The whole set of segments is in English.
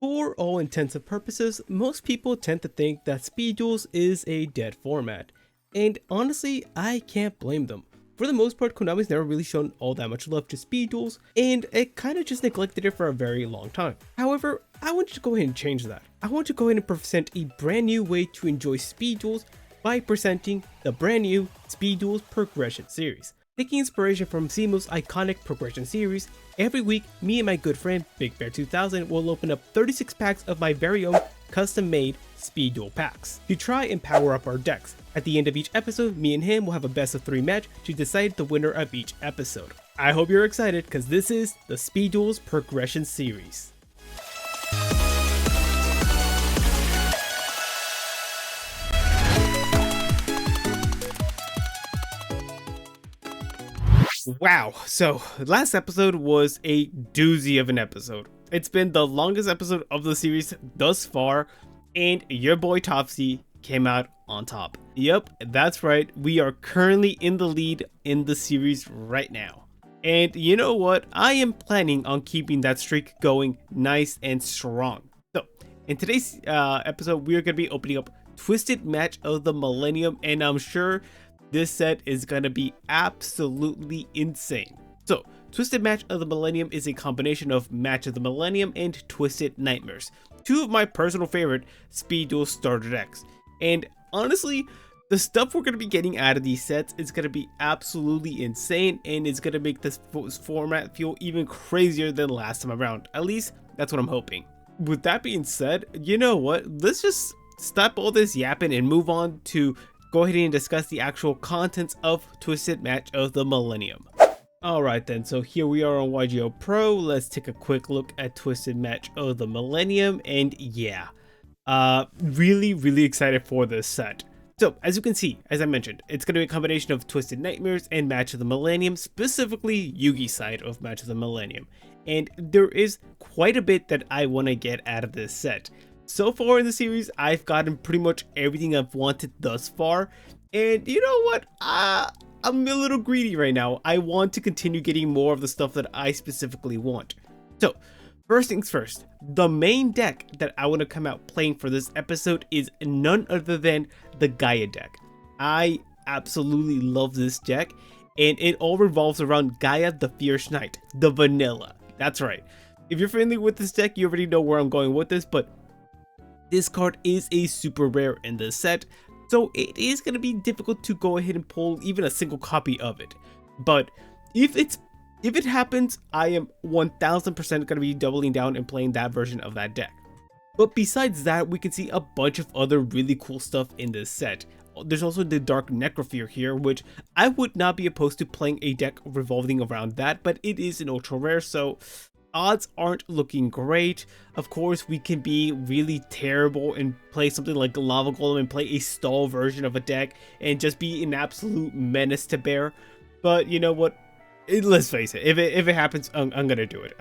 For all intents and purposes, most people tend to think that Speed Duels is a dead format, and honestly, I can't blame them. For the most part, Konami's never really shown all that much love to Speed Duels, and it kinda just neglected it for a very long time. However, I want to go ahead and change that. I want to go ahead and present a brand new way to enjoy Speed Duels by presenting the brand new Speed Duels Progression Series. Taking inspiration from Zemo's iconic Progression Series, every week, me and my good friend Big Bear 2000 will open up 36 packs of my very own custom-made Speed Duel packs to try and power up our decks. At the end of each episode, me and him will have a best of 3 match to decide the winner of each episode. I hope you're excited because this is the Speed Duels Progression Series. Wow, so last episode was a doozy of an episode. It's been the longest episode of the series thus far, and your boy Topsy came out on top. Yep, that's right, we are currently in the lead in the series right now. And you know what? I am planning on keeping that streak going nice and strong. So, in today's episode, we are going to be opening up Twisted Match of the Millennium, and I'm sure this set is gonna be absolutely insane. So, Twisted Match of the Millennium is a combination of Match of the Millennium and Twisted Nightmares, two of my personal favorite Speed Duel starter decks. And honestly, the stuff we're gonna be getting out of these sets is gonna be absolutely insane, and it's gonna make this format feel even crazier than last time around. At least, that's what I'm hoping. With that being said, you know what? Let's just stop all this yapping and move on to go ahead and discuss the actual contents of Twisted Match of the Millennium. Alright then, so here we are on YGO Pro. Let's take a quick look at Twisted Match of the Millennium, and yeah, really excited for this set. So, as you can see, as I mentioned, it's going to be a combination of Twisted Nightmares and Match of the Millennium, specifically Yugi's side of Match of the Millennium. And there is quite a bit that I want to get out of this set. So far in the series, I've gotten pretty much everything I've wanted thus far, and you know what, I'm a little greedy right now. I want to continue getting more of the stuff that I specifically want. So, first things first, the main deck that I want to come out playing for this episode is none other than the Gaia deck. I absolutely love this deck, and it all revolves around Gaia the Fierce Knight, the vanilla. That's right. If you're familiar with this deck, you already know where I'm going with this, but this card is a super rare in this set, so it is going to be difficult to go ahead and pull even a single copy of it. But if it happens, I am 1000% going to be doubling down and playing that version of that deck. But besides that, we can see a bunch of other really cool stuff in this set. There's also the Dark Necrophere here, which I would not be opposed to playing a deck revolving around that, but it is an ultra rare, so odds aren't looking great. Of course, we can be really terrible and play something like Lava Golem and play a stall version of a deck and just be an absolute menace to bear. But you know what? Let's face it, if it happens, I'm gonna do it.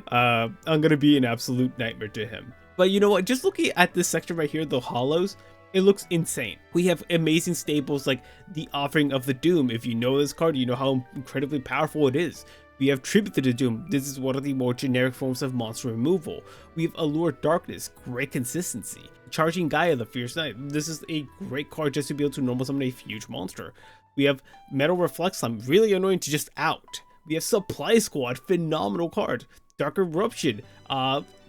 I'm gonna be an absolute nightmare to him. But you know what? Just looking at this section right here, the hollows, it looks insane. We have amazing staples like the Offering of the Doom. If you know this card, you know how incredibly powerful it is. We have Tribute to the Doom. This is one of the more generic forms of monster removal. We have Allure Darkness, great consistency. Charging Gaia the Fierce Knight. This is a great card just to be able to normal summon a huge monster. We have Metal Reflex Slime, really annoying to just out. We have Supply Squad, phenomenal card. Dark Eruption,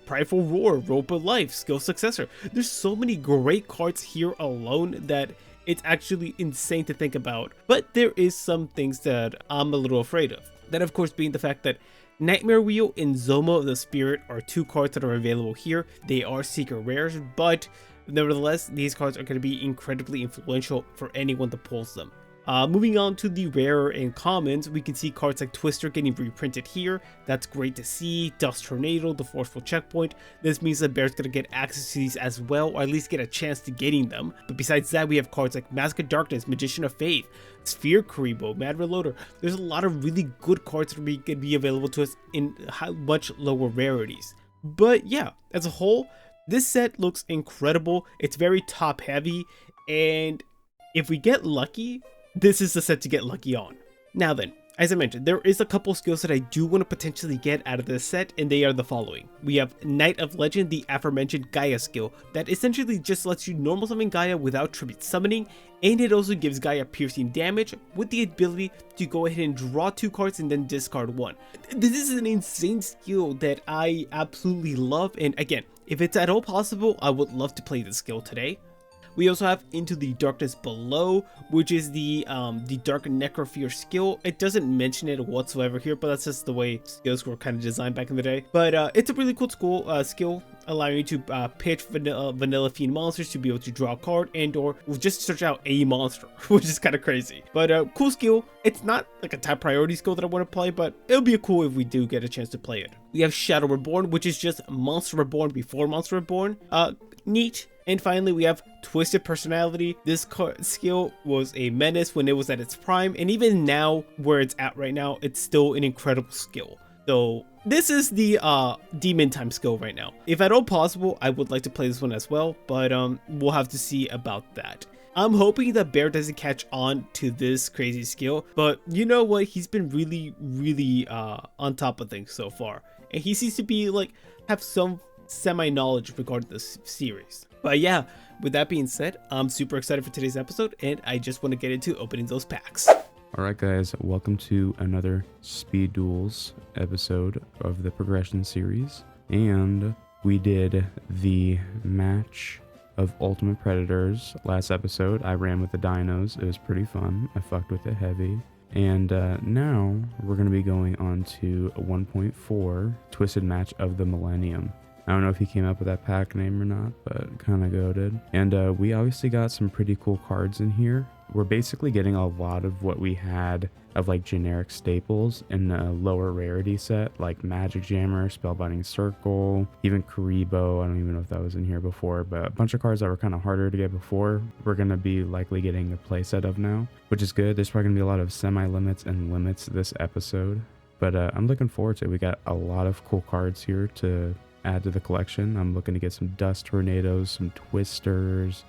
Prideful Roar, Rope of Life, Skill Successor. There's so many great cards here alone that it's actually insane to think about. But there is some things that I'm a little afraid of. That of course being the fact that Nightmare Wheel and Zoma of the Spirit are two cards that are available here. They are secret rares, but nevertheless, these cards are going to be incredibly influential for anyone that pulls them. Moving on to the rarer and commons, we can see cards like Twister getting reprinted here. That's great to see. Dust Tornado, the Forceful Checkpoint. This means that Bear's gonna get access to these as well, or at least get a chance to getting them. But besides that, we have cards like Mask of Darkness, Magician of Faith, Sphere Karibo, Mad Reloader. There's a lot of really good cards that are gonna be available to us in much lower rarities. But yeah, as a whole, this set looks incredible. It's very top heavy, and if we get lucky, this is the set to get lucky on. Now then, As I mentioned, there is a couple skills that I do want to potentially get out of this set, and they are the following. We have Knight of Legend, the aforementioned Gaia skill, that essentially just lets you normal summon Gaia without tribute summoning, and it also gives Gaia piercing damage with the ability to go ahead and draw 2 cards and then discard 1. This is an insane skill that I absolutely love, and again, if it's at all possible, I would love to play this skill today. We also have Into the Darkness Below, which is the Dark Necrofear skill. It doesn't mention it whatsoever here, but that's just the way skills were kind of designed back in the day. But it's a really cool skill, allowing you to pitch vanilla fiend monsters to be able to draw a card and or just search out a monster, which is kind of crazy. But cool skill. It's not like a top priority skill that I want to play, but it'll be cool if we do get a chance to play it. We have Shadow Reborn, which is just Monster Reborn before Monster Reborn. Neat. And finally, we have Twisted Personality. This skill was a menace when it was at its prime, and even now, where it's at right now, it's still an incredible skill. So this is the Demon Time skill right now. If at all possible, I would like to play this one as well, but we'll have to see about that. I'm hoping that Bear doesn't catch on to this crazy skill, but you know what? He's been really on top of things so far, and he seems to be like have some semi-knowledge regarding this series. But yeah, with that being said, I'm super excited for today's episode, and I just want to get into opening those packs. Alright guys, welcome to another Speed Duels episode of the Progression Series. And we did the match of Ultimate Predators last episode. I ran with the dinos, it was pretty fun. I fucked with it heavy. And now we're going to be going on to a 1.4 Twisted Match of the Millennium. I don't know if he came up with that pack name or not, but kind of goated. And we obviously got some pretty cool cards in here. We're basically getting a lot of what we had of like generic staples in the lower rarity set, like Magic Jammer, Spellbinding Circle, even Karibo. I don't even know if that was in here before, but a bunch of cards that were kind of harder to get before, we're going to be likely getting a playset of now, which is good. There's probably going to be a lot of semi-limits and limits this episode, but I'm looking forward to it. We got a lot of cool cards here to add to the collection. I'm looking to get some Dust Tornadoes, some Twisters,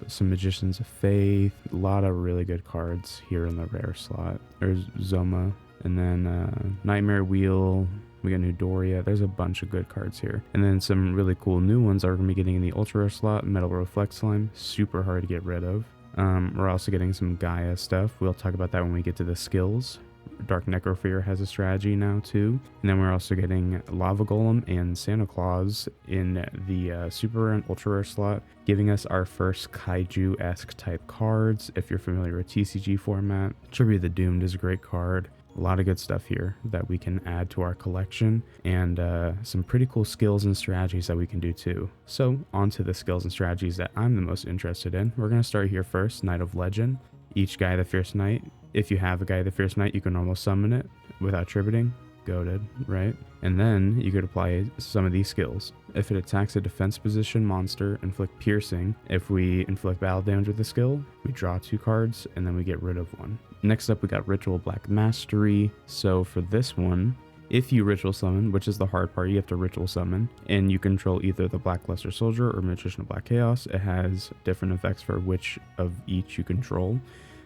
some Magicians of Faith, a lot of really good cards here in the rare slot. There's Zoma, and then Nightmare Wheel, we got New Doria. There's a bunch of good cards here. And then some really cool new ones are going to be getting in the Ultra Rare slot. Metal Reflect Slime, super hard to get rid of. We're also getting some Gaia stuff. We'll talk about that when we get to the skills. Dark Necrofear has a strategy now too. And then we're also getting Lava Golem and Santa Claus in the Super and Ultra Rare slot, giving us our first Kaiju-esque type cards. If you're familiar with TCG format, Tribute of the Doomed is a great card. A lot of good stuff here that we can add to our collection, and some pretty cool skills and strategies that we can do too. So on to the skills and strategies that I'm the most interested in. We're going to start here first, Knight of Legend. Each Gaia the Fierce Knight, if you have a Gaia the Fierce Knight, you can normal summon it without tributing. Goated, right? And then you could apply some of these skills. If it attacks a defense position monster, inflict piercing. If we inflict battle damage with the skill, we draw 2 cards and then we get rid of 1. Next up, we got Ritual Black Mastery. So for this one, if you ritual summon, which is the hard part, you have to ritual summon, and you control either the Black Luster Soldier or Magician of Black Chaos, it has different effects for which of each you control.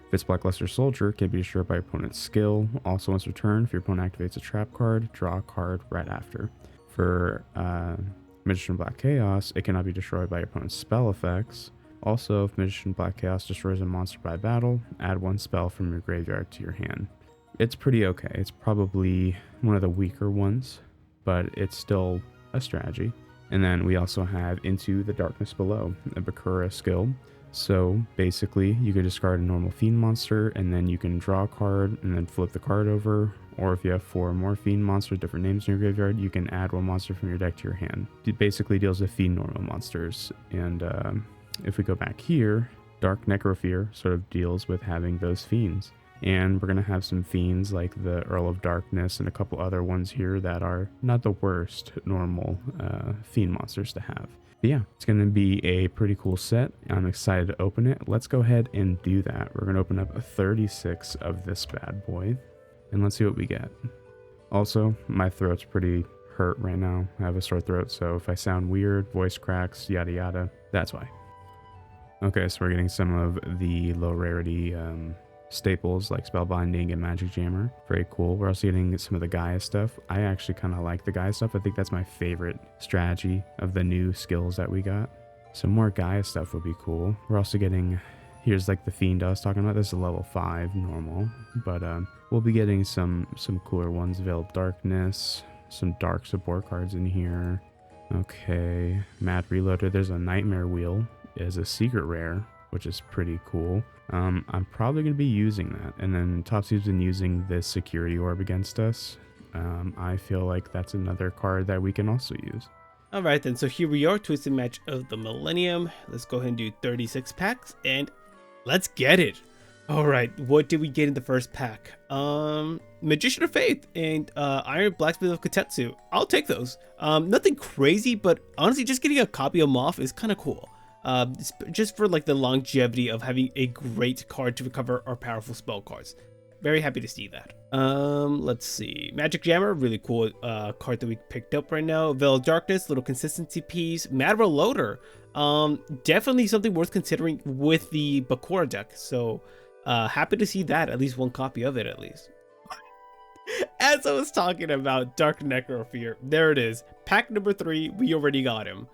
If it's Black Luster Soldier, it can be destroyed by your opponent's skill. Also, once returned, if your opponent activates a trap card, draw a card right after. For Magician of Black Chaos, it cannot be destroyed by your opponent's spell effects. Also, if Magician of Black Chaos destroys a monster by battle, add 1 spell from your graveyard to your hand. It's pretty okay. It's probably one of the weaker ones, but it's still a strategy. And then we also have Into the Darkness Below, a Bakura skill. So basically, you could discard a normal Fiend monster, and then you can draw a card and then flip the card over. Or if you have 4 more Fiend monsters, different names in your graveyard, you can add 1 monster from your deck to your hand. It basically deals with Fiend normal monsters. And if we go back here, Dark Necrofear sort of deals with having those Fiends. And we're going to have some Fiends like the Earl of Darkness and a couple other ones here that are not the worst normal Fiend monsters to have. But yeah, it's going to be a pretty cool set. I'm excited to open it. Let's go ahead and do that. We're going to open up a 36 of this bad boy, and let's see what we get. Also, my throat's pretty hurt right now. I have a sore throat, so if I sound weird, voice cracks, yada yada, that's why. Okay, so we're getting some of the low rarity staples like Spellbinding and Magic Jammer. Very cool. We're also getting some of the Gaia stuff. I actually kind of like the Gaia stuff. I think that's my favorite strategy of the new skills that we got. Some more Gaia stuff would be cool. We're also getting, here's like the Fiend I was talking about. This is a level 5 normal, but we'll be getting some cooler ones. Veil of Darkness, some dark support cards in here. Okay, Mad Reloader. There's a Nightmare Wheel as a secret rare, which is pretty cool. I'm probably going to be using that. And then Topsy's been using this Security Orb against us. I feel like that's another card that we can also use. Alright then, so here we are, Twisted Match of the Millennium. Let's go ahead and do 36 packs, and let's get it! Alright, what did we get in the first pack? Magician of Faith and Iron Blacksmith of Kotetsu. I'll take those. Nothing crazy, but honestly, just getting a copy of Moth is kind of cool. Just for like the longevity of having a great card to recover our powerful spell cards. Very happy to see that. Let's see. Magic Jammer, really cool card that we picked up right now. Veil of Darkness, little consistency piece. Mad Reloader, definitely something worth considering with the Bakura deck. So happy to see that, at least one copy of it at least. As I was talking about Dark Necrofear, there it is. Pack number 3, we already got him.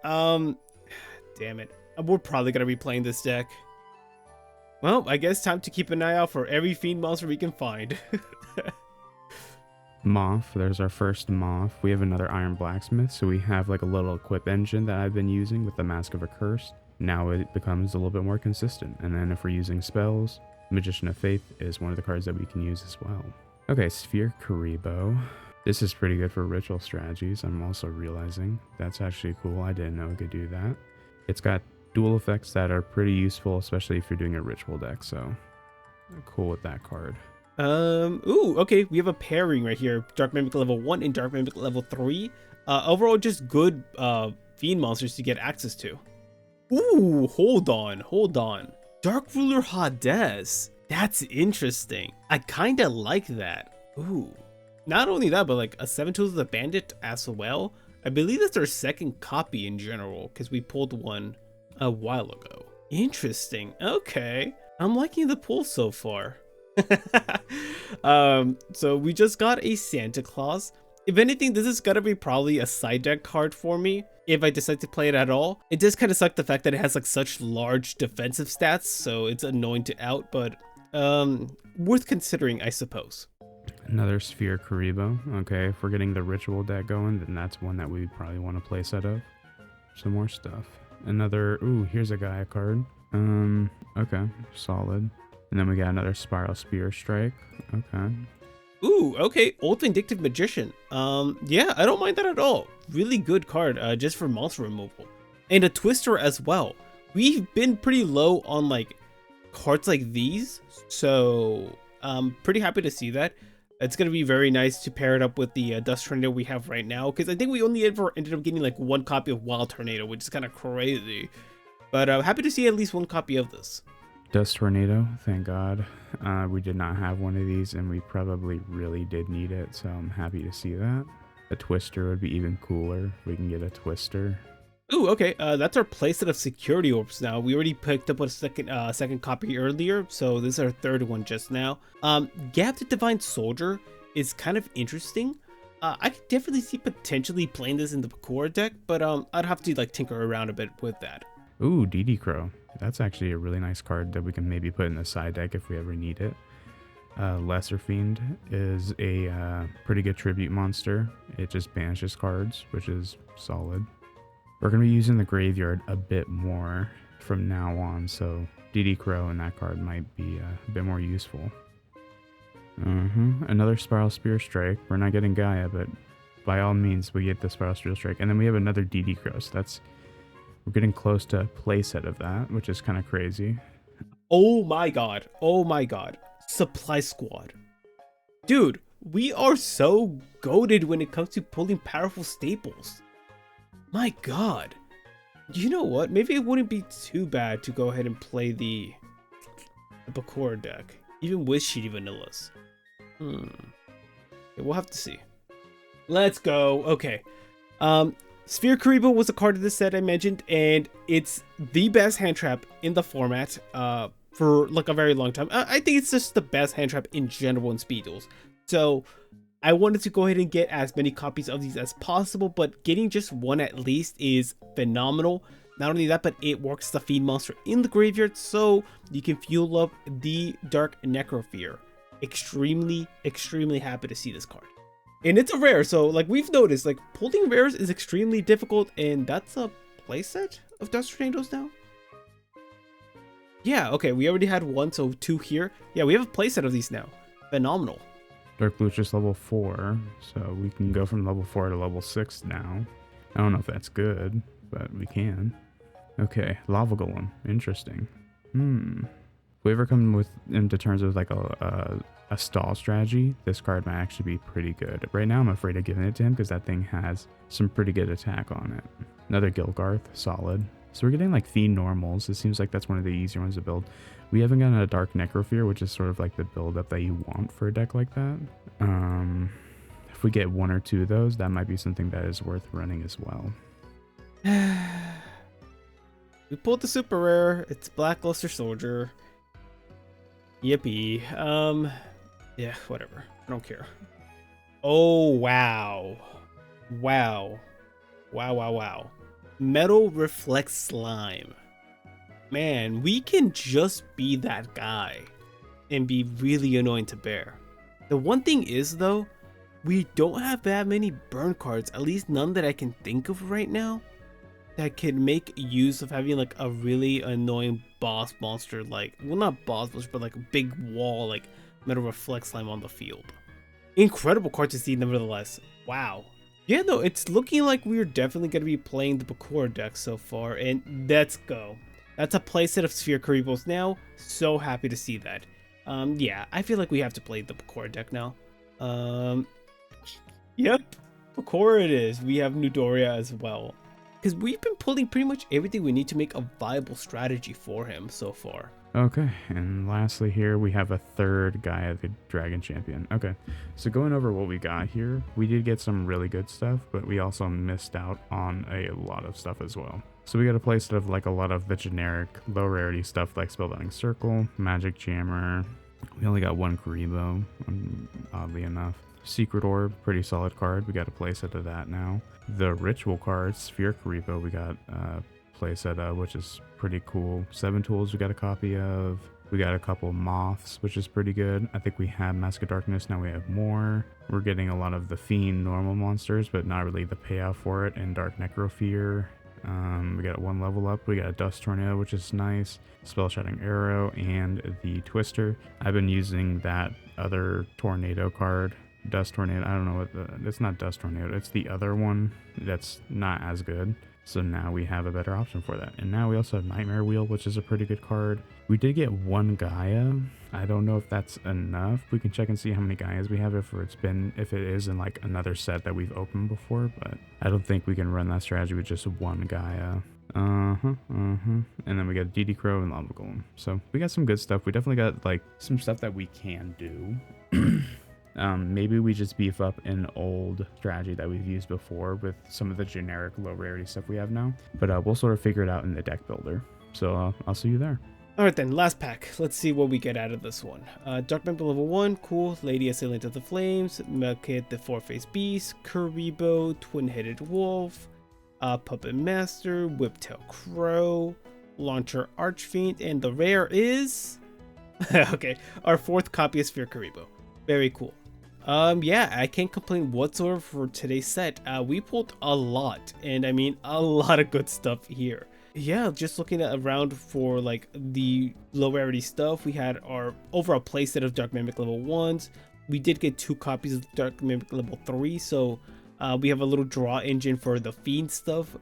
Damn it. We're probably going to be playing this deck. Well, I guess time to keep an eye out for every Fiend monster we can find. Moth, there's our first Moth. We have another Iron Blacksmith, so we have like a little equip engine that I've been using with the Mask of a Curse. Now it becomes a little bit more consistent. And then if we're using spells, Magician of Faith is one of the cards that we can use as well. Okay, Sphere Karibo. This is pretty good for ritual strategies. I'm also realizing that's actually cool. I didn't know it could do that. It's got dual effects that are pretty useful, especially if you're doing a ritual deck, so I'm cool with that card. Ooh, okay, we have a pairing right here. Dark Mimic level 1 and Dark Mimic level 3. Overall, just good Fiend monsters to get access to. Ooh, hold on. Dark Ruler Hades. That's interesting. I kinda like that. Ooh. Not only that, but like a 7 Tools of the Bandit as well. I believe that's our second copy in general, because we pulled one a while ago. Interesting. Okay. I'm liking the pull so far. So we just got a Santa Claus. If anything, this is gonna be probably a side deck card for me if I decide to play it at all. It does kind of suck the fact that it has like such large defensive stats, so it's annoying to out, but worth considering, I suppose. Another Sphere Karibo. Okay, if we're getting the ritual deck going, then that's one that we probably want to play set of. Some more stuff. Another, ooh, here's a Gaia card. Okay, solid. And then we got another Spiral Spear Strike. Okay. Ooh, okay, Old Vindictive Magician. Yeah, I don't mind that at all. Really good card, just for monster removal. And a Twister as well. We've been pretty low on like cards like these, so pretty happy to see that. It's going to be very nice to pair it up with the Dust Tornado we have right now, because I think we only ever ended up getting like one copy of Wild Tornado, which is kind of crazy. But happy to see at least one copy of this. Dust Tornado, thank God. We did not have one of these, and we probably really did need it, so I'm happy to see that. A Twister would be even cooler if we can get a Twister. Ooh, okay, that's our playset of Security Orbs now. We already picked up a second copy earlier, so this is our third one just now. Gap the Divine Soldier is kind of interesting. I could definitely see potentially playing this in the Bakura deck, but I'd have to like tinker around a bit with that. Ooh, DD Crow. That's actually a really nice card that we can maybe put in the side deck if we ever need it. Lesser Fiend is a pretty good tribute monster. It just banishes cards, which is solid. We're going to be using the graveyard a bit more from now on, so DD Crow and that card might be a bit more useful. Another Spiral Spear Strike. We're not getting Gaia, but by all means, we get the Spiral Spear Strike. And then we have another DD Crow, so we're getting close to a playset of that, which is kind of crazy. Oh my god. Supply Squad. Dude, we are so goated when it comes to pulling powerful staples. My god. You know what? Maybe it wouldn't be too bad to go ahead and play the Bakura deck, even with Shitty Vanillas. Okay, we'll have to see. Let's go. Okay. Sphere Karibo was a card of this set I mentioned, and it's the best hand trap in the format. for like a very long time. I think it's just the best hand trap in general in Speed Duels. So I wanted to go ahead and get as many copies of these as possible, but getting just one at least is phenomenal. Not only that, but it works the Fiend monster in the graveyard, so you can fuel up the Dark Necrofear. Extremely happy to see this card. And it's a rare, so like we've noticed, like pulling rares is extremely difficult, and that's a playset of Dust Tornadoes now? Yeah, okay, we already had one, so 2 here. Yeah, we have a playset of these now. Phenomenal. Dark Blue is just level 4, so we can go from level 4 to level 6 now. I don't know if that's good, but we can. Okay, Lava Golem. Interesting. If we ever come into terms with like a stall strategy, this card might actually be pretty good. Right now I'm afraid of giving it to him because that thing has some pretty good attack on it. Another Gilgarth, solid. So we're getting like Fiend normals. It seems like that's one of the easier ones to build. We haven't gotten a Dark Necrofear, which is sort of like the build-up that you want for a deck like that. If we get 1 or 2 of those, that might be something that is worth running as well. We pulled the super rare. It's Blackluster Soldier. Yippee. Yeah, whatever. I don't care. Oh, wow. Wow. Wow. Metal Reflect Slime. Man, we can just be that guy and be really annoying to bear. The one thing is, though, we don't have that many burn cards, at least none that I can think of right now, that can make use of having like a really annoying boss monster, like, well, not boss monster, but like a big wall, like Metal Reflect Slime on the field. Incredible card to see, nevertheless. Wow. Yeah, no, it's looking like we're definitely going to be playing the Bakura deck so far, and let's go. That's a playset of Sphere Karibos now. So happy to see that. Yeah, I feel like we have to play the Bakura deck now. Yep, Bakura it is. We have Nudoria as well. Because we've been pulling pretty much everything we need to make a viable strategy for him so far. Okay, and lastly here we have a third Gaia the Dragon Champion. Okay, so going over what we got here, we did get some really good stuff, but we also missed out on a lot of stuff as well. So we got a playset of like a lot of the generic low rarity stuff like Spellbinding Circle, Magic Jammer. We only got 1 Karibo, oddly enough. Secret Orb, pretty solid card. We got a playset of that now. The Ritual card, Sphere Karibo, we got playset of, which is pretty cool. 7 Tools we got a copy of. We got a couple Moths, which is pretty good. I think we have Mask of Darkness, now we have more. We're getting a lot of the Fiend normal monsters, but not really the payoff for it, and Dark Necrofear. We got 1 level up. We got a Dust Tornado, which is nice. Spell Shattering Arrow, and the Twister. I've been using that other Tornado card. Dust Tornado, I don't know what it's not Dust Tornado, it's the other one that's not as good. So now we have a better option for that. And now we also have Nightmare Wheel, which is a pretty good card. We did get 1 Gaia. I don't know if that's enough. We can check and see how many Gaias we have if it is in like another set that we've opened before, but I don't think we can run that strategy with just 1 Gaia. And then we got DD Crow and Lava Golem. So we got some good stuff. We definitely got like some stuff that we can do. Maybe we just beef up an old strategy that we've used before with some of the generic low rarity stuff we have now. But we'll sort of figure it out in the deck builder. So I'll see you there. Alright then, last pack. Let's see what we get out of this one. Dark Member level 1, cool. Lady Assailant of the Flames, Melkit the 4-Faced Beast, Karibo, Twin-Headed Wolf, Puppet Master, Whiptail Crow, Launcher Archfiend, and the rare is... okay, our 4th copy of Sphere Karibo. Very cool. Yeah, I can't complain whatsoever for today's set. We pulled a lot, and I mean a lot of good stuff here. Yeah, just looking around for like the low rarity stuff, we had our overall playset of Dark Mimic level 1s. We did get 2 copies of Dark Mimic level 3, so we have a little draw engine for the Fiend stuff.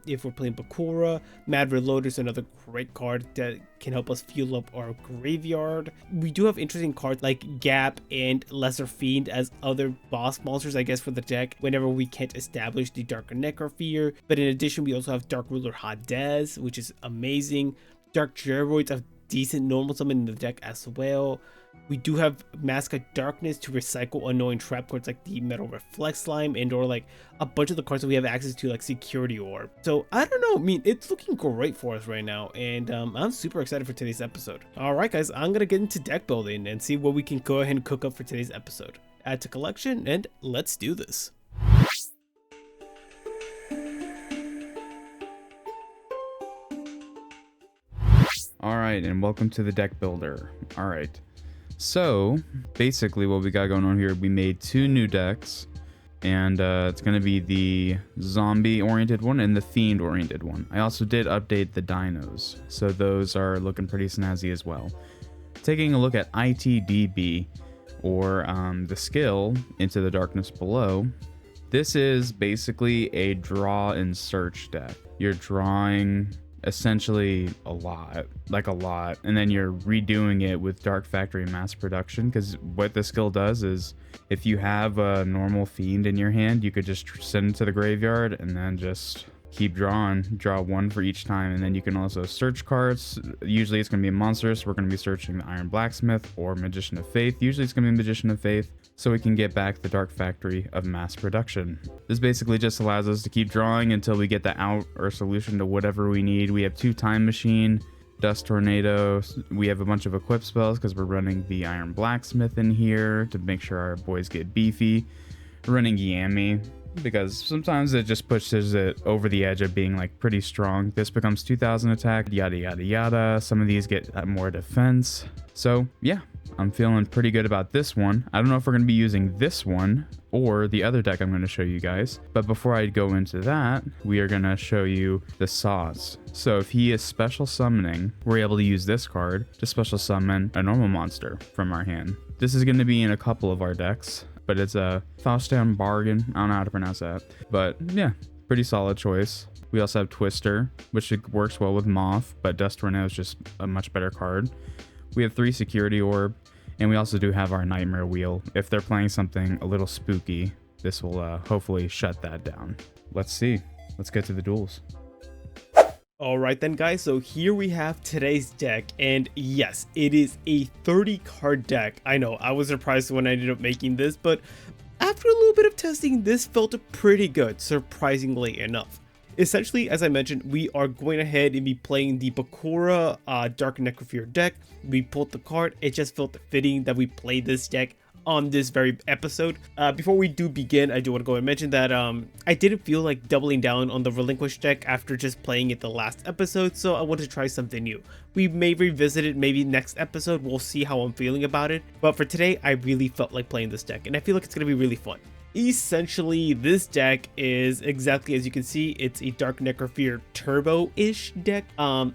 If we're playing Bakura, Mad Reloader is another great card that can help us fuel up our graveyard. We do have interesting cards like Gap and Lesser Fiend as other boss monsters, I guess, for the deck whenever we can't establish the Dark Necrofear. But in addition, we also have Dark Ruler Hades, which is amazing. Dark Geroids have decent normal summon in the deck as well. We do have Mask of Darkness to recycle annoying trap cards like the Metal Reflect Slime and or like a bunch of the cards that we have access to like Security Orb. So I don't know, I mean, it's looking great for us right now, and I'm super excited for today's episode. Alright guys, I'm gonna get into deck building and see what we can go ahead and cook up for today's episode. Add to collection, and let's do this. Alright, and welcome to the deck builder. Alright. So, basically what we got going on here, we made 2 new decks, and it's going to be the zombie-oriented one and the fiend-oriented one. I also did update the dinos, so those are looking pretty snazzy as well. Taking a look at ITDB, or the skill, Into the Darkness Below, this is basically a draw and search deck. You're drawing essentially a lot, and then you're redoing it with Dark Factory Mass Production, because what the skill does is if you have a normal fiend in your hand, you could just send it to the graveyard and then just keep drawing, draw 1 for each time. And then you can also search cards. Usually it's going to be a monster, so we're going to be searching the Iron Blacksmith or Magician of Faith. Usually it's going to be Magician of Faith, so we can get back the Dark Factory of Mass Production. This basically just allows us to keep drawing until we get the out or solution to whatever we need. We have 2 Time Machine, Dust Tornado. We have a bunch of equip spells because we're running the Iron Blacksmith in here to make sure our boys get beefy. We're running Yami because sometimes it just pushes it over the edge of being like pretty strong. This becomes 2000 attack, yada yada yada. Some of these get more defense. So yeah, I'm feeling pretty good about this one. I don't know if we're going to be using this one or the other deck I'm going to show you guys. But before I go into that, we are going to show you the saws. So if he is special summoning, we're able to use this card to special summon a normal monster from our hand. This is going to be in a couple of our decks, but it's a Faustin Bargain. I don't know how to pronounce that. But yeah, pretty solid choice. We also have Twister, which works well with Moth, but Dust Tornado is just a much better card. We have 3 Security Orb, and we also do have our Nightmare Wheel. If they're playing something a little spooky, this will hopefully shut that down. Let's see. Let's get to the duels. Alright then guys, so here we have today's deck, and yes, it is a 30 card deck. I know, I was surprised when I ended up making this, but after a little bit of testing, this felt pretty good, surprisingly enough. Essentially, as I mentioned, we are going ahead and be playing the Bakura Dark Necrofear deck. We pulled the card, it just felt fitting that we played this deck on this very episode. Before we do begin, I do want to go and mention that I didn't feel like doubling down on the Relinquish deck after just playing it the last episode, so I wanted to try something new. We may revisit it maybe next episode, we'll see how I'm feeling about it, but for today, I really felt like playing this deck, and I feel like it's going to be really fun. Essentially, this deck is exactly as you can see, it's a Dark Necrofear Turbo-ish deck.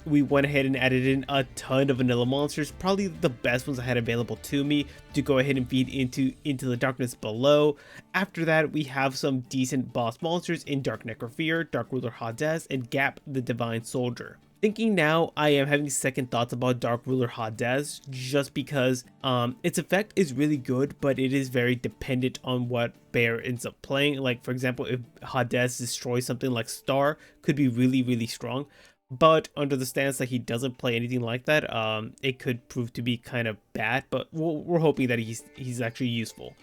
We went ahead and added in a ton of vanilla monsters, probably the best ones I had available to me to go ahead and feed into the Darkness Below. After that, we have some decent boss monsters in Dark Necrofear, Dark Ruler Hades, and Gap the Divine Soldier. Thinking now, I am having second thoughts about Dark Ruler Hades just because its effect is really good, but it is very dependent on what Bear ends up playing. Like, for example, if Hades destroys something like Star, could be really, really strong. But under the stance that he doesn't play anything like that, it could prove to be kind of bad, but we're hoping that he's actually useful.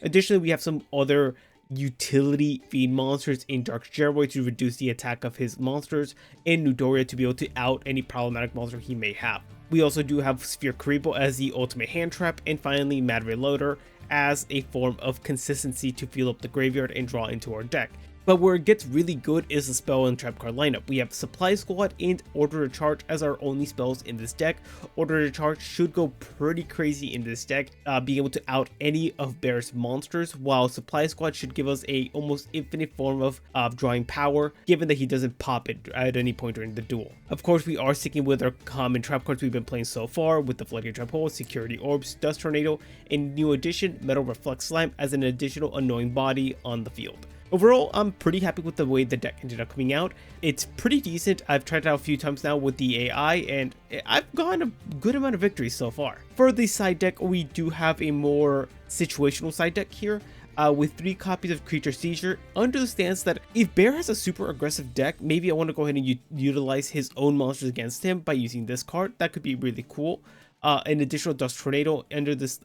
Additionally, we have some other utility fiend monsters in Dark Jerboy to reduce the attack of his monsters, and Nudoria to be able to out any problematic monster he may have. We also do have Sphere Karibo as the ultimate hand trap, and finally Mad Reloader as a form of consistency to fill up the graveyard and draw into our deck. But where it gets really good is the spell and trap card lineup. We have Supply Squad and Order to Charge as our only spells in this deck. Order to Charge should go pretty crazy in this deck, being able to out any of Bear's monsters, while Supply Squad should give us a almost infinite form of drawing power, given that he doesn't pop it at any point during the duel. Of course, we are sticking with our common trap cards we've been playing so far, with the Flooding Trap Hole, Security Orbs, Dust Tornado, and new addition, Metal Reflect Slime as an additional annoying body on the field. Overall, I'm pretty happy with the way the deck ended up coming out. It's pretty decent. I've tried it out a few times now with the AI, and I've gotten a good amount of victories so far. For the side deck, we do have a more situational side deck here, with 3 copies of Creature Seizure, under the stance that if Bear has a super aggressive deck, maybe I want to go ahead and utilize his own monsters against him by using this card. That could be really cool. an additional Dust Tornado under this,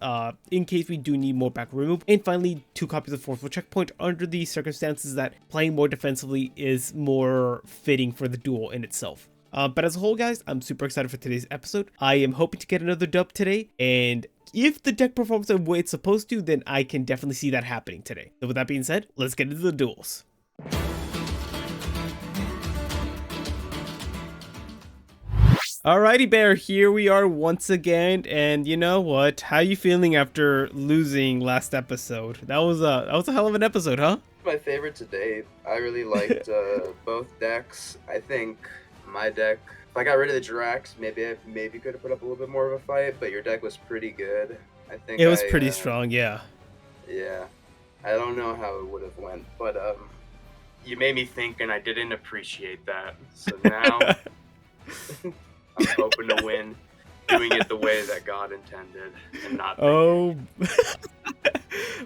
in case we do need more back remove, and finally 2 copies of Forceful Checkpoint under the circumstances that playing more defensively is more fitting for the duel in itself. But as a whole, guys, I'm super excited for today's episode. I am hoping to get another dub today, and if the deck performs the way it's supposed to, then I can definitely see that happening today. So with that being said, let's get into the duels. Alrighty, Bear, here we are once again, and you know what? How you feeling after losing last episode? That was a hell of an episode, huh? My favorite to date. I really liked both decks. I think my deck, if I got rid of the Drax, maybe could have put up a little bit more of a fight, but your deck was pretty good. I think it was pretty strong, yeah. Yeah. I don't know how it would have went, but you made me think and I didn't appreciate that. So now I'm hoping to win doing it the way that God intended and not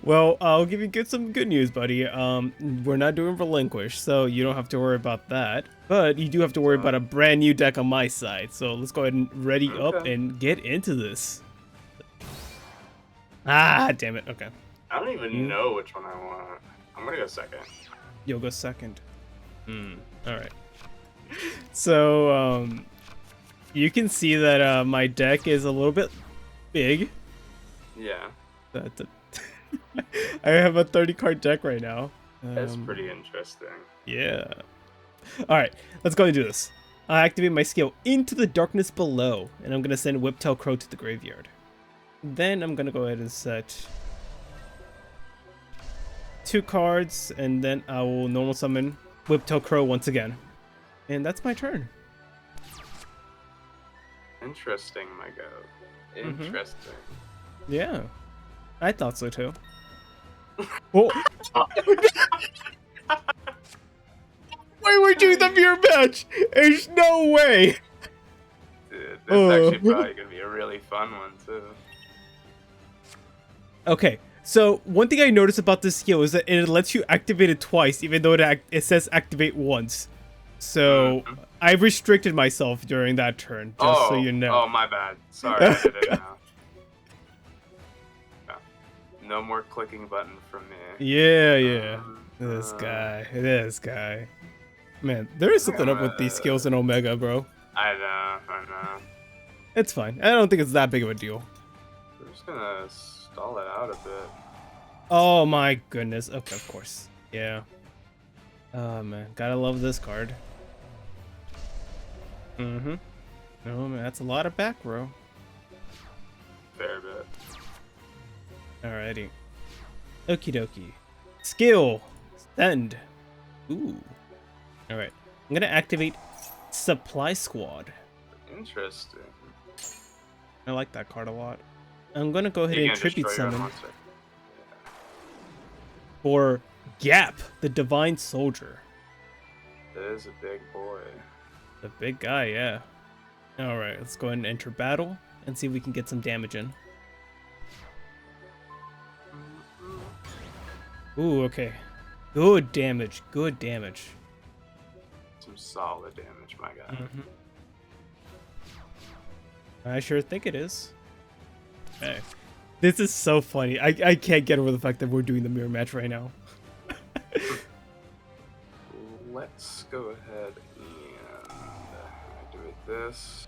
Well, I'll give you some good news, buddy. We're not doing Relinquish, so you don't have to worry about that. But you do have to worry about a brand new deck on my side. So let's go ahead and ready up and get into this. Ah, damn it. Okay. I don't even know which one I want. I'm gonna go second. You'll go second. All right. So, you can see that my deck is a little bit big. Yeah. I have a 30 card deck right now. That's pretty interesting. Yeah. Alright, let's go and do this. I activate my skill Into the Darkness Below, and I'm going to send Whiptail Crow to the graveyard. Then I'm going to go ahead and set 2 cards, and then I will normal summon Whiptail Crow once again. And that's my turn. Interesting, my goat. Interesting. Yeah, I thought so too. Oh. Why we're doing the mirror match? There's no way. Dude, this is actually probably gonna be a really fun one too. Okay, so one thing I noticed about this skill is that it lets you activate it twice, even though it says activate once. So I restricted myself during that turn, just so you know. Oh, my bad. Sorry, I did it now. No more clicking button from me. Yeah. This guy. Man, there is something up with these skills in Omega, bro. I know. It's fine. I don't think it's that big of a deal. We're just gonna stall it out a bit. Oh my goodness. Okay, of course. Yeah. Oh man, gotta love this card. Oh man, that's a lot of back row. Fair bit. Alrighty. Okie dokie. Skill. Send. Ooh. Alright. I'm gonna activate Supply Squad. Interesting. I like that card a lot. I'm gonna go ahead and tribute summon for Gap, the Divine Soldier. That is a big boy. The big guy, yeah. Alright, let's go ahead and enter battle and see if we can get some damage in. Ooh, okay. Good damage. Some solid damage, my guy. I sure think it is. Okay. This is so funny. I can't get over the fact that we're doing the mirror match right now. Let's go ahead and do it this.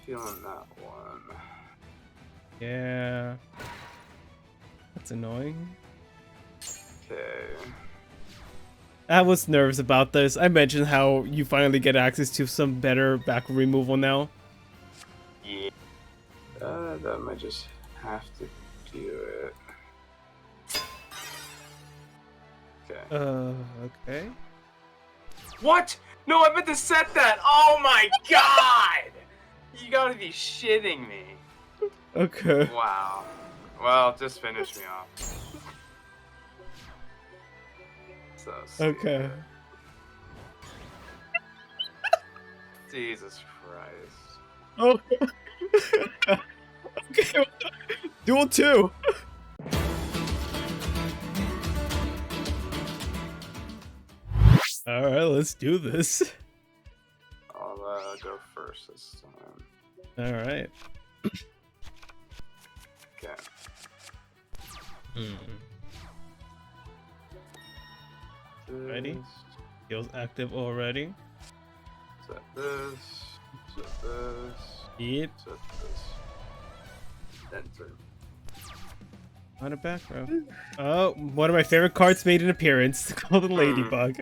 Feeling that one. Yeah. That's annoying. Okay. I was nervous about this. I mentioned how you finally get access to some better back removal now. Yeah. That might just have to do it. Okay. Okay. What? No, I meant to set that! Oh my god! You gotta be shitting me. Okay. Wow. Well, just finish me off. So stupid. Okay. Jesus Christ. Oh. Okay. Duel 2. All right, let's do this. I'll go first this time. All right. Okay. Ready? This, Skills active already. set this. Set this. Yep. Set this. Enter. On a back row. Oh, one of my favorite cards made an appearance. Called the Ladybug.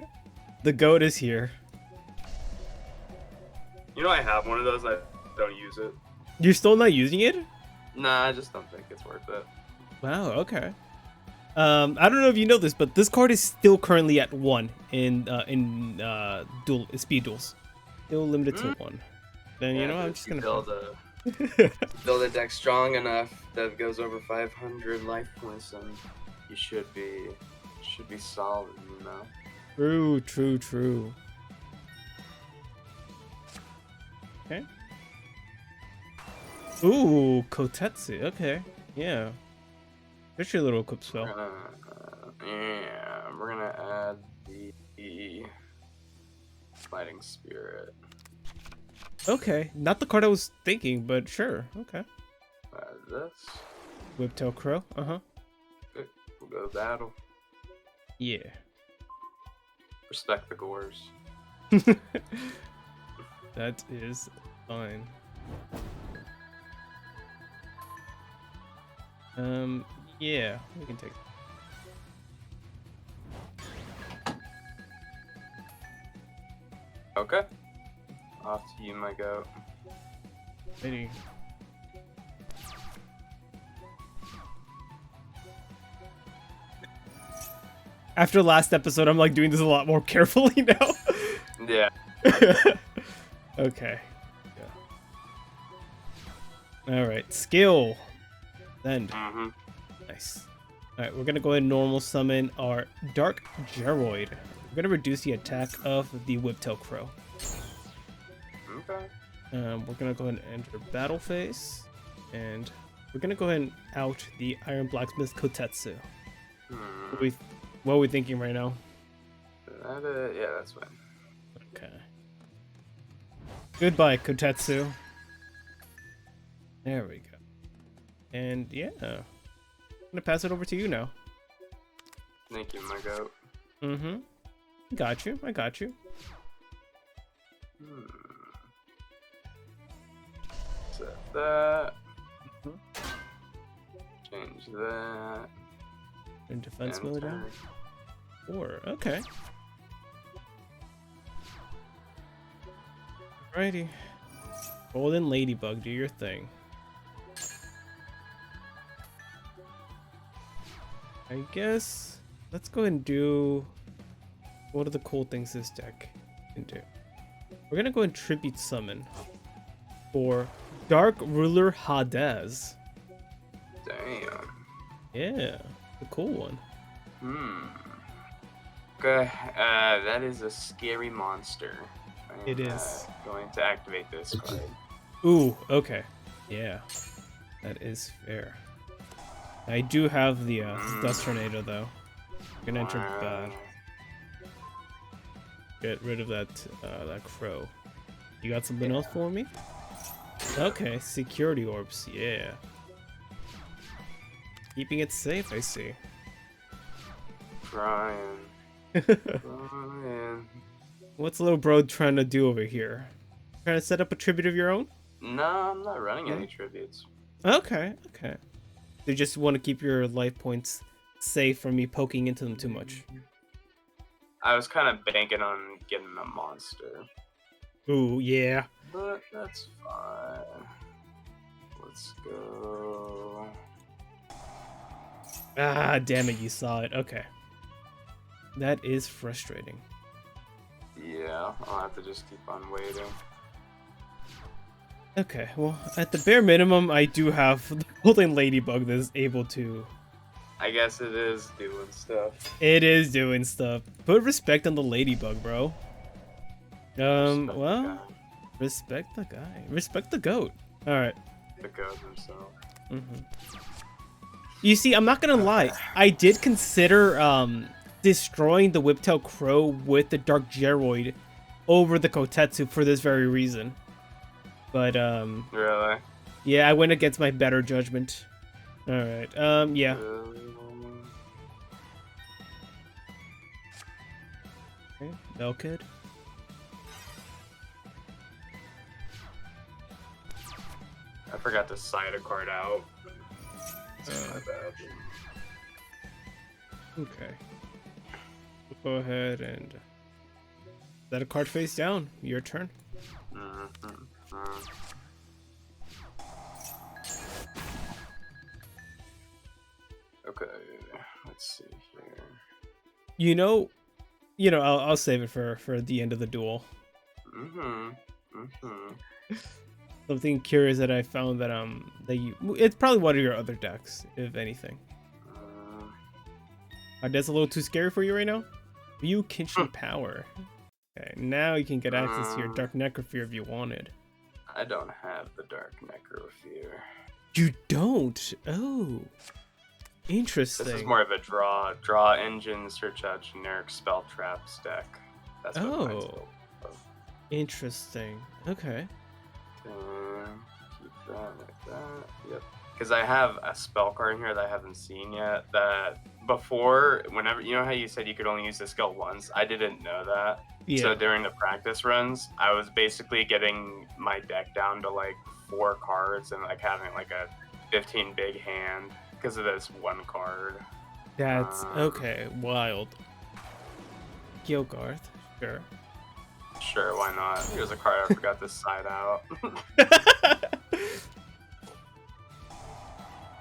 The goat is here. You know, I have one of those. I don't use it. You're still not using it? Nah, I just don't think it's worth it. Wow, okay. I don't know if you know this, but this card is still currently at 1 in speed duels. Still limited to 1. Then you know I'm just gonna build a deck strong enough that goes over 500 life points, and you should be solid, you know. True. Okay. Ooh, Kotetsu. Okay. Yeah. There's your little equip spell. Yeah, we're gonna add the Fighting Spirit. Okay. Not the card I was thinking, but sure. Okay. Add this. Whiptail Crow. Uh-huh. Good. We'll go battle. Yeah. Respect the gores. That is fine. Yeah, we can take. Okay. Off to you, my goat. Ready. After last episode, I'm like doing this a lot more carefully now. Yeah. Okay. Yeah. All right. Skill. Send. Mm-hmm. Nice. All right. We're gonna go ahead and normal summon our Dark Geroid. We're gonna reduce the attack of the Whiptail Crow. Okay. We're gonna go ahead and enter battle phase, and we're gonna go ahead and out the Iron Blacksmith Kotetsu. What are we thinking right now? Yeah, that's fine. Okay. Goodbye, Kotetsu. There we go. And yeah, I'm gonna pass it over to you now. Thank you, my goat. Mm-hmm. Got you. I got you. Set that. Change that. And defense Enter. mode down. 4. Okay. Alrighty. Golden Ladybug, do your thing. I guess let's go and do what are the cool things this deck can do. We're gonna go and tribute summon for Dark Ruler Hades. Damn. Yeah, the cool one. Okay, that is a scary monster. It is. Going to activate this card. Ooh, okay. Yeah, that is fair. I do have the Dust Tornado though. I'm gonna enter bad. Get rid of that that crow. You got something else for me? Okay, security orbs. Yeah. Keeping it safe, I see. Trying. What's little bro trying to do over here? Trying to set up a tribute of your own? No, I'm not running any tributes. Okay, okay. You just want to keep your life points safe from me poking into them too much. I was kind of banking on getting a monster. Ooh, yeah. But that's fine. Let's go. Ah, damn it, you saw it. Okay. That is frustrating. Yeah, I'll have to just keep on waiting. Okay, well, at the bare minimum, I do have the Golden Ladybug that is able to... I guess it is doing stuff. It is doing stuff. Put respect on the Ladybug, bro. Well, respect the guy. Respect the goat. Alright. The goat himself. You see, I'm not gonna lie. I did consider destroying the Whiptail Crow with the Dark Geroid over the Kotetsu for this very reason. But Really? yeah, I went against my better judgment. All right. Yeah. Okay. Melkid. I forgot to side a card out. That's my bad. Okay. Go ahead and let a card face down. Your turn. Okay, let's see here. I'll save it for the end of the duel. Something curious that I found it's probably one of your other decks, if anything. That's a little too scary for you right now. View Kenshin Power. Okay, now you can get access to your Dark Necrophere if you wanted. I don't have the Dark Necrophere. You don't? Oh. Interesting. This is more of a draw engine, search out generic spell traps deck. That's what mine's built of. Interesting. Okay. Keep that like that. Yep. Because I have a spell card here that I haven't seen yet. That before, whenever you know how you said you could only use the skill once, I didn't know that. Yeah. So during the practice runs, I was basically getting my deck down to like 4 cards and like having like a 15 big hand because of this one card. That's okay. Wild. Gilgarth. Sure. Sure, why not? Here's a card I forgot to side out.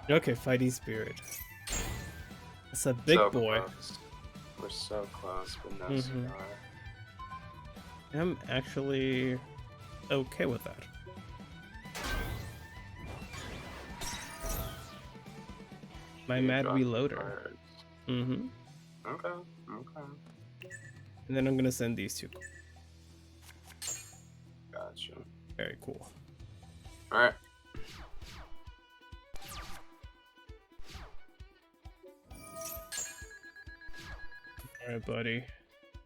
Okay, Fighting Spirit. That's a big boy. Close. We're so close, but no cigar. I'm actually okay with that. My Mad Reloader. Okay. And then I'm gonna send these two. Gotcha. Very cool. Alright. Alright, buddy.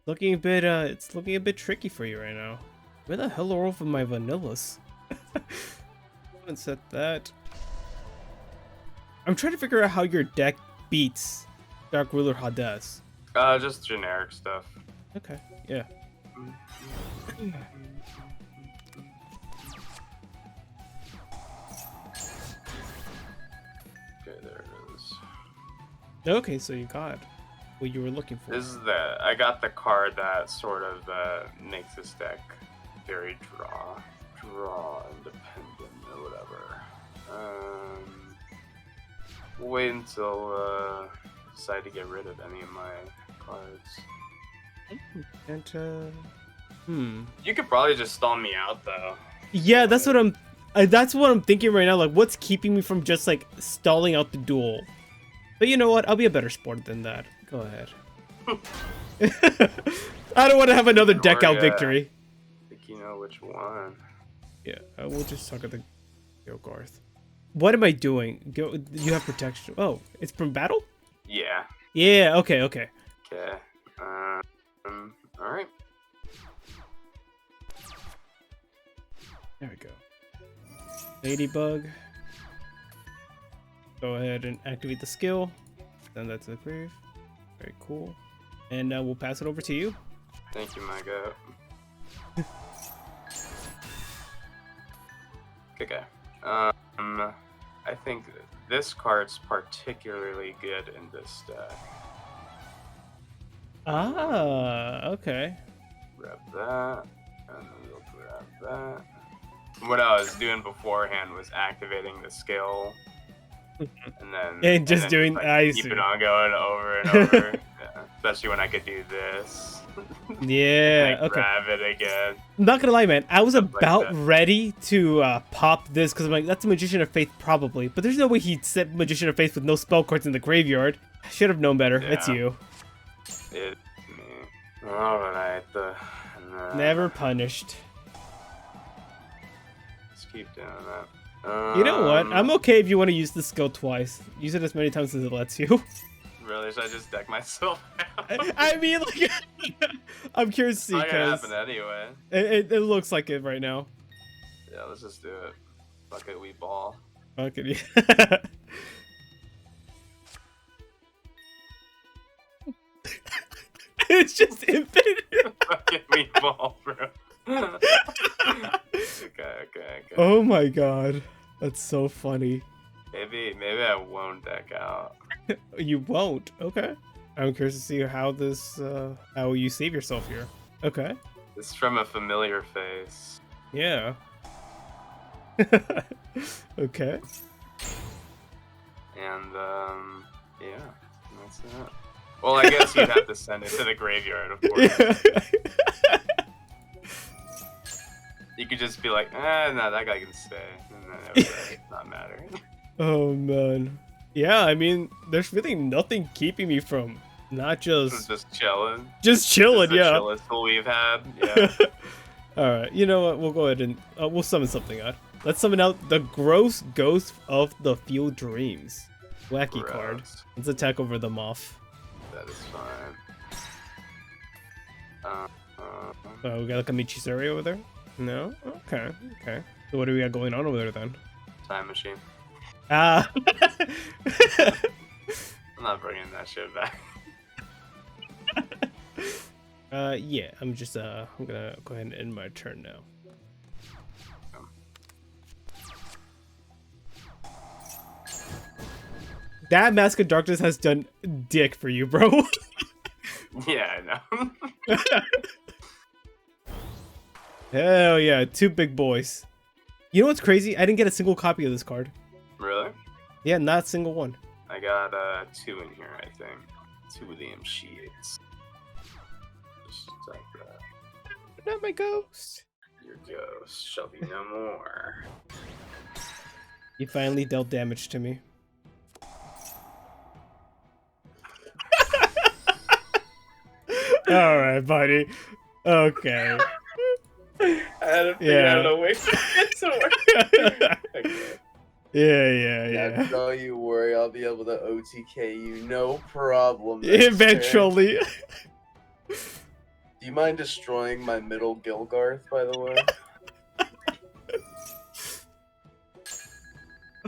Looking a bit it's looking a bit tricky for you right now. Where the hell are all of my vanillas? Haven't set that. I'm trying to figure out how your deck beats Dark Ruler Hades. Just generic stuff. Okay, yeah. Okay, there it is. Okay, so you got what you were looking for. I got the card that sort of makes this deck very draw independent or whatever. We'll wait until I decide to get rid of any of my cards. And You could probably just stall me out though. yeah, that's what I'm thinking right now. Like, what's keeping me from just like stalling out the duel? But you know what? I'll be a better sport than that. Go ahead. I don't want to have another deck out victory. I think you know which one. Yeah, we'll just talk at the Gilgarth. What am I doing? You have protection. Oh, it's from battle? Yeah. Yeah, okay. Okay. Alright. There we go. Ladybug. Go ahead and activate the skill. Send that to the grave. Very cool. And we'll pass it over to you. Thank you, my goat. Okay. I think this card's particularly good in this deck. Ah, okay. Grab that, and then we'll grab that. What I was doing beforehand was activating the skill, and then doing. Like, I keep see. it on going over and over. Yeah, especially when I could do this. Yeah. And Okay. grab it again. I'm not gonna lie, man. I was Stuff like about that. ready to pop this because I'm like, that's a Magician of Faith probably, but there's no way he'd set Magician of Faith with no spell cards in the graveyard. I should have known better. Yeah. It's you. It's me. Alright, Never punished. Let's keep doing that. You know what? I'm okay if you want to use the skill twice. Use it as many times as it lets you. Really? Should I just deck myself out? I mean, like, I'm curious to see It's not gonna because happen anyway. it looks like it right now. Yeah, let's just do it. Fuck it, we ball. Fuck it, yeah. It's just infinite. Fuck it, we ball, bro. Okay. Oh my god. That's so funny. Maybe I won't deck out. You won't. Okay. I'm curious to see how this, how you save yourself here. Okay. It's from a familiar face. Yeah. Okay. And, yeah, that's it. Well, I guess you'd have to send it to the graveyard, of course. Yeah. You could just be like, no, that guy can stay. And then it would not matter. Oh man. Yeah, I mean, there's really nothing keeping me from not just chilling. Just chilling, the yeah. chillest we've had. Yeah. Alright, you know what? We'll go ahead and we'll summon something out. Let's summon out the Gross Ghost of the Field Dreams. Wacky Gross. card. Let's attack over the moth. That is fine. Oh, we got like a Michisari over there? No? Okay. So what do we got going on over there then? Time machine. Ah. I'm not bringing that shit back. Yeah, I'm gonna go ahead and end my turn now. That Mask of Darkness has done dick for you, bro. Yeah, I know. Hell yeah, 2 big boys. You know what's crazy? I didn't get a single copy of this card. Really? Yeah, not a single one. I got 2 in here, I think. 2 of them sheets. Just like that. Not my ghost. Your ghost shall be no more. You finally dealt damage to me. Alright, buddy. Okay. I had to figure out a way to get to work. Okay. Yeah. Don't you worry, I'll be able to OTK you, no problem. Eventually. Do you mind destroying my middle Gilgarth, by the way?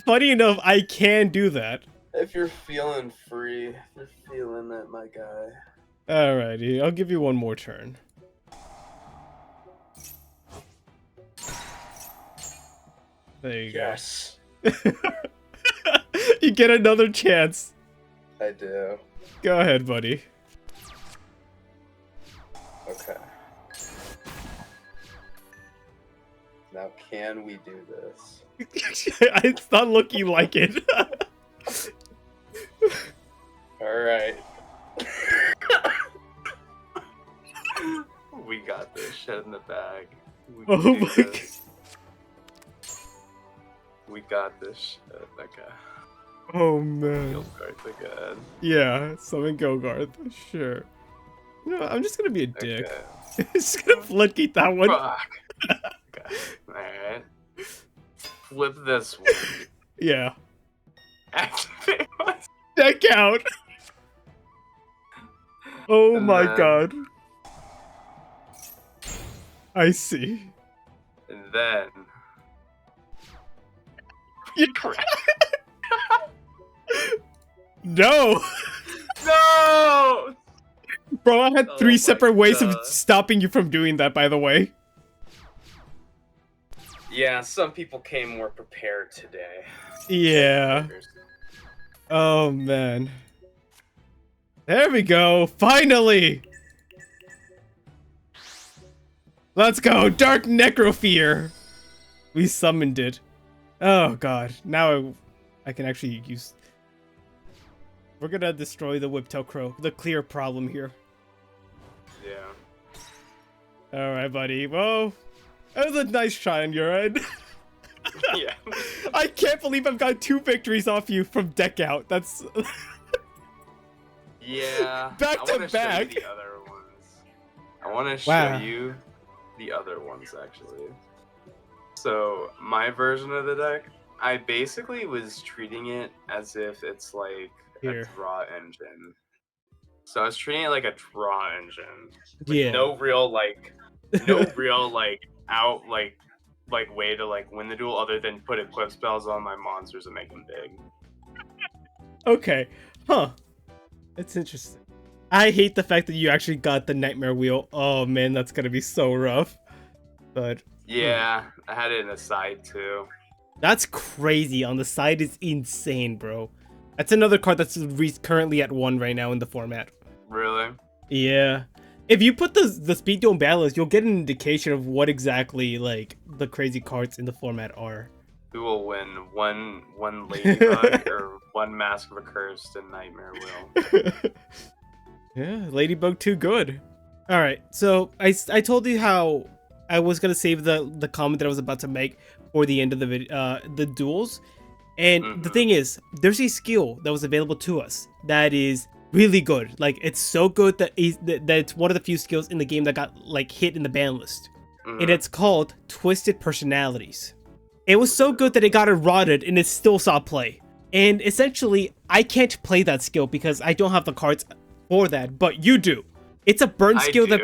Funny enough, I can do that. If you're feeling free, if you're feeling it, my guy. Alrighty, I'll give you one more turn. There you Yes. go. You get another chance. I do. Go ahead, buddy. Okay. Now, can we do this? It's not looking like it. Alright. We got this shit in the bag. We can Oh do my this. We got this shit. Okay. Oh man. Gilgarth again. Yeah, summon Gilgarth. Sure. You know, I'm just gonna be a dick. Okay. Just gonna floodgate that one. Fuck. Okay. Alright. Flip this one. Yeah. Activate my... Deck out. Oh And my then- god. I see. And then... Crap. No! No! Bro, I had Oh 3 my separate ways of God. stopping you from doing that, by the way. Yeah, some people came more prepared today. Yeah. Oh, man. There we go. Finally! Let's go! Dark Necrofear! We summoned it. Oh, God. Now I can actually use... We're gonna destroy the Whiptail Crow. The clear problem here. Yeah. Alright, buddy. Well, that was a nice try on your end. Yeah. I can't believe I've got 2 victories off you from deck out. That's... Yeah. Back I to wanna show you back. the other ones. I want to show Wow. you the other ones, actually. So, my version of the deck, I basically was treating it as if it's like Here. a draw engine. So I was treating it like a draw engine. With Yeah. no real, like, out, like, like way to like win the duel other than put equip spells on my monsters and make them big. Okay. Huh. That's interesting. I hate the fact that you actually got the Nightmare Wheel. Oh man, that's gonna be so rough. But Yeah, I had it in the side too. that's crazy. On the side is insane, bro. That's another card that's currently at 1 right now in the format. Really? Yeah. If you put the speed duel balance, you'll get an indication of what exactly like the crazy cards in the format are. Who will win? One Ladybug or one Mask of a Cursed and Nightmare Wheel? Yeah, Ladybug too good. All right, so I told you how I was gonna save the comment that I was about to make for the end of the video, the duels, and the thing is, there's a skill that was available to us that is really good. Like it's so good that it's one of the few skills in the game that got like hit in the ban list, and it's called Twisted Personalities. It was so good that it got eroded and it still saw play. And essentially, I can't play that skill because I don't have the cards for that, but you do. It's a burn skill that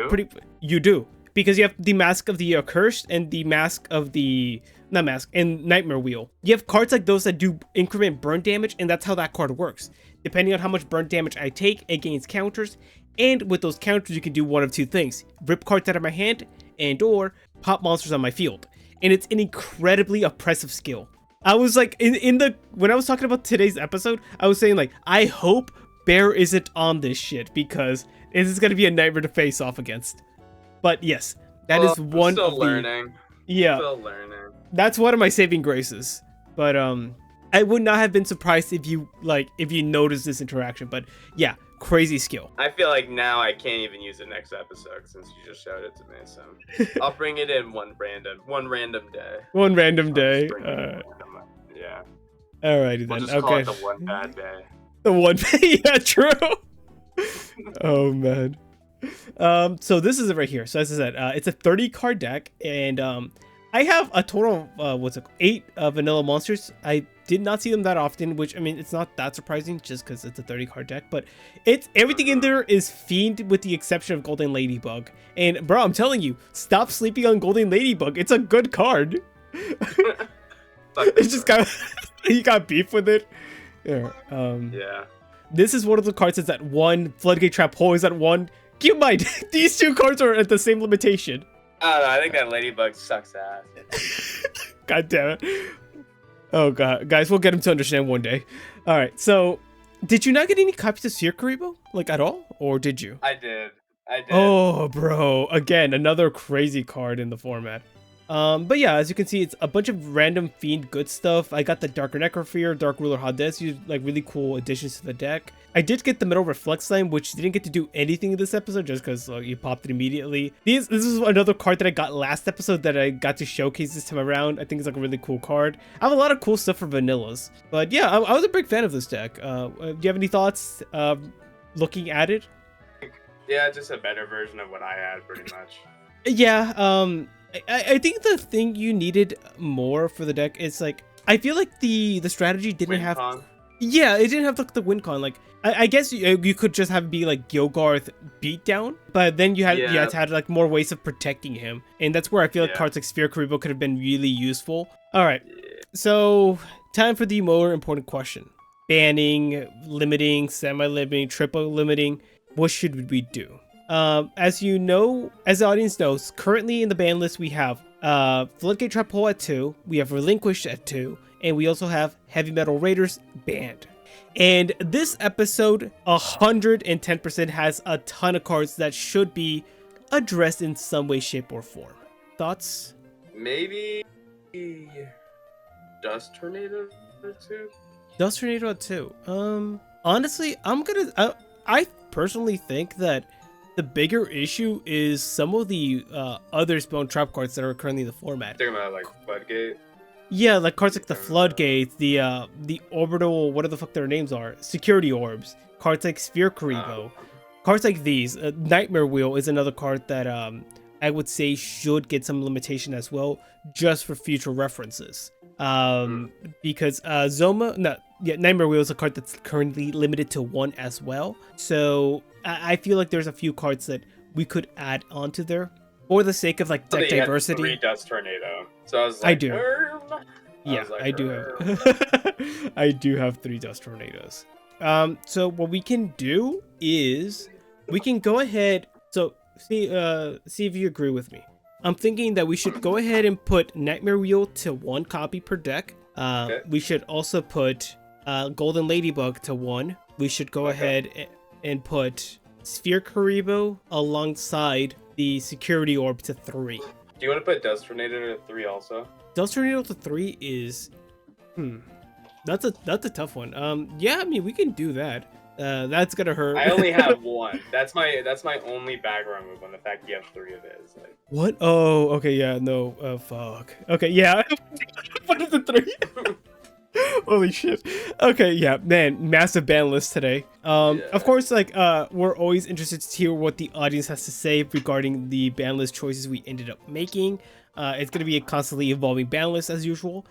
you do, because you have the Mask of the Accursed and the Mask of the and Nightmare Wheel. You have cards like those that do increment burn damage, and that's how that card works. Depending on how much burn damage I take, it gains counters, and with those counters you can do one of two things: rip cards out of my hand and or pop monsters on my field. And it's an incredibly oppressive skill. I was like, when I was talking about today's episode, I was saying like, I hope Bear isn't on this shit, because this is gonna be a nightmare to face off against. But yes, that is one still of learning. Yeah, Still learning. That's one of my saving graces. But I would not have been surprised if you noticed this interaction. But yeah, crazy skill. I feel like now I can't even use it next episode since you just showed it to me. So I'll bring it in one random day. One random day. Yeah. Alrighty then. We'll just okay. call it the one bad day. The one. Yeah, true. Oh man. So this is it right here. So as I said, it's a 30 card deck, and I have a total of 8 vanilla monsters. I did not see them that often, which I mean, it's not that surprising just because it's a 30 card deck, but it's everything in there is fiend with the exception of Golden Ladybug. And bro, I'm telling you, stop sleeping on Golden Ladybug. It's a good card. It's just got you got beef with it. Yeah. Yeah. This is one of the cards that's at 1. Floodgate Trap Hole is at 1. Keep in mind, these two cards are at the same limitation. I don't know, I think that Ladybug sucks ass. God damn it. Oh god, guys, we'll get him to understand one day. All right, so did you not get any copies of Seer Karibo, like at all, or did you? I did. Oh, bro, again, another crazy card in the format. But yeah, as you can see, it's a bunch of random fiend good stuff. I got the Darker Necrofear, Dark Ruler Hades, like really cool additions to the deck. I did get the Metal Reflect Slime, which didn't get to do anything in this episode just because you popped it immediately. This is another card that I got last episode that I got to showcase this time around. I think it's like a really cool card. I have a lot of cool stuff for vanillas. But yeah, I was a big fan of this deck. Do you have any thoughts looking at it? Yeah, just a better version of what I had, pretty much. Yeah, I think the thing you needed more for the deck is like, I feel like the strategy didn't have. Yeah, it didn't have the win con. Like, I guess you could just have be like Gilgarth beatdown, but then you had to have like more ways of protecting him, and that's where I feel like cards like Sphere Karibo could have been really useful. All right, so time for the more important question: banning, limiting, semi-limiting, triple limiting. What should we do? As you know, as the audience knows, currently in the ban list we have Floodgate Trap Hole at 2, we have Relinquished at 2, and we also have Heavy Metal Raiders banned. And this episode 110% has a ton of cards that should be addressed in some way, shape, or form. Thoughts? Maybe Dust Tornado at 2? Dust Tornado at 2. Honestly, I personally think that the bigger issue is some of the other spawn trap cards that are currently in the format. Talking about like Floodgate? Yeah, like cards like the Floodgates, the Orbital, what the fuck their names are, Security Orbs, cards like Sphere Karibo, cards like these. Nightmare Wheel is another card that I would say should get some limitation as well, just for future references. Because Nightmare Wheel is a card that's currently limited to 1 as well. So I feel like there's a few cards that we could add onto there. for the sake of like deck They had diversity. 3 Dust Tornado. So I was like, I do. I was I do "Erm." have. I do have 3 Dust Tornadoes. So what we can do is we can go ahead. So see if you agree with me. I'm thinking that we should go ahead and put Nightmare Wheel to 1 copy per deck. Okay. We should also put Golden Ladybug to 1. We should go ahead and put Sphere Karibo alongside the Security Orb to 3. Do you want to put Dust Tornado to 3 also? Dust Tornado to 3 is that's a tough one. Yeah, I mean we can do that. That's gonna hurt. I only have 1. That's my only background move on the fact you have 3 of it. It's like, What? Oh, okay, yeah, no, fuck. Okay, yeah, put it to 3. Holy shit. Okay, yeah, man, massive ban list today. Of course, like, we're always interested to hear what the audience has to say regarding the ban list choices we ended up making. It's gonna be a constantly evolving ban list as usual.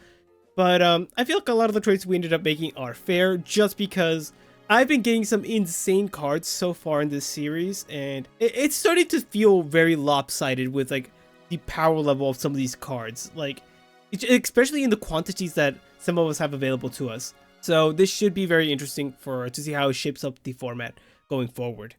But I feel like a lot of the choices we ended up making are fair just because I've been getting some insane cards so far in this series, and it's starting to feel very lopsided with like the power level of some of these cards, like especially in the quantities that some of us have available to us. So this should be very interesting to see how it shapes up the format going forward.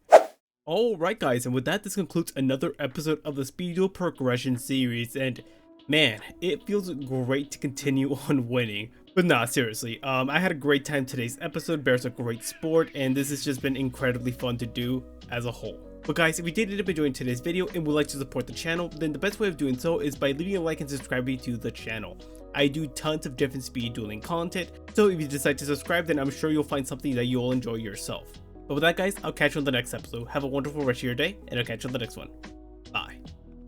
Alright guys, and with that, this concludes another episode of the SpeedDuel Progression Series, and man, it feels great to continue on winning. But nah, seriously, I had a great time today's episode. Bear's a great sport, and this has just been incredibly fun to do as a whole. But guys, if you did end up enjoying today's video and would like to support the channel, then the best way of doing so is by leaving a like and subscribing to the channel. I do tons of different speed dueling content, so if you decide to subscribe, then I'm sure you'll find something that you'll enjoy yourself. But with that guys, I'll catch you on the next episode. Have a wonderful rest of your day, and I'll catch you on the next one.